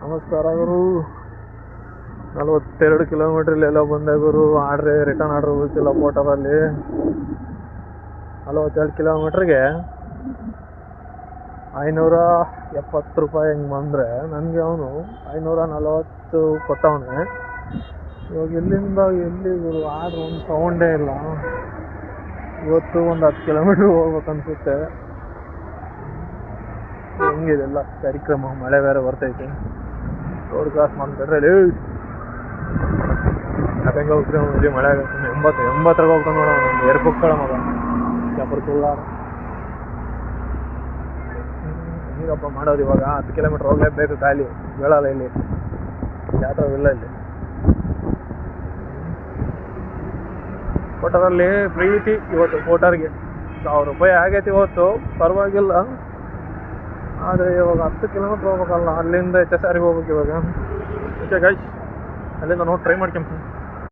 ನಮಸ್ಕಾರ ಗುರು. 42 ಕಿಲೋಮೀಟ್ರ್ ಇಲ್ಲೆಲ್ಲ ಬಂದೆ ಗುರು. ರಿಟರ್ನ್ ಆರ್ಡ್ರ್ ಹೋಗ್ತಿಲ್ಲ ಫೋಟೋದಲ್ಲಿ. 42 ಕಿಲೋಮೀಟ್ರಿಗೆ 570 ರೂಪಾಯಿ ಹಿಂಗೆ ಬಂದರೆ ನನಗೆ ಅವನು 540 ಕೊಟ್ಟವನೆ. ಇವಾಗ ಎಲ್ಲಿಂದ ಎಲ್ಲಿ ಗುರು ಆರ್ಡ್ರ್ ಒಂದು ಸೌಂಡೇ ಇಲ್ಲ. ಇವತ್ತು ಒಂದು 10 ಕಿಲೋಮೀಟ್ರ್ ಹೋಗ್ಬೇಕನ್ಸುತ್ತೆ. ಹೆಂಗಿದೆಲ್ಲ ಕಾರ್ಯಕ್ರಮ. ಮಳೆ ಬೇರೆ ಬರ್ತೈತೆ. ರೋಡ್ ಕ್ರಾಸ್ ಮಾಡ್ಕೊಂಡ್ರೆ ಹೆಂಗೆ ಹೋಗ್ತೀವಿ ಮಳೆ ಆಗುತ್ತೆ. 80 ಹೋಗ್ತಾನೆ ನೋಡೋ ಒಂದು ಏರ್ಪೋರ್ಟ್ಗಳ ಮಗ ಚಾಪುರ್ಕುಲ್ಲ. ಹೆಂಗಪ್ಪ ಮಾಡೋದು ಇವಾಗ? 10 ಕಿಲೋಮೀಟ್ರ್ ಹೋಗ್ಲೇಬೇಕು. ಖಾಲಿ ಬೀಳಲ್ಲ ಇಲ್ಲಿ, ಜಾತ್ರವಿಲ್ಲ ಇಲ್ಲಿ. ಫೋಟೋದಲ್ಲಿ ಪ್ರೀತಿ ಇವತ್ತು ಫೋಟೋರ್ಗೆ 1000 ರೂಪಾಯಿ ಆಗೈತಿ ಇವತ್ತು, ಪರವಾಗಿಲ್ಲ. ಆದರೆ ಇವಾಗ 10 ಕಿಲೋಮೀಟ್ರ್ ಹೋಗ್ಬೇಕಲ್ಲ, ಅಲ್ಲಿಂದ HSRಗೆ ಹೋಗ್ಬೇಕು ಇವಾಗ. ಓಕೆ ಗೈಸ್, ಅಲ್ಲಿಂದ ನೋಡಿ ಟ್ರೈ ಮಾಡ್ಕೊಂತೀನಿ.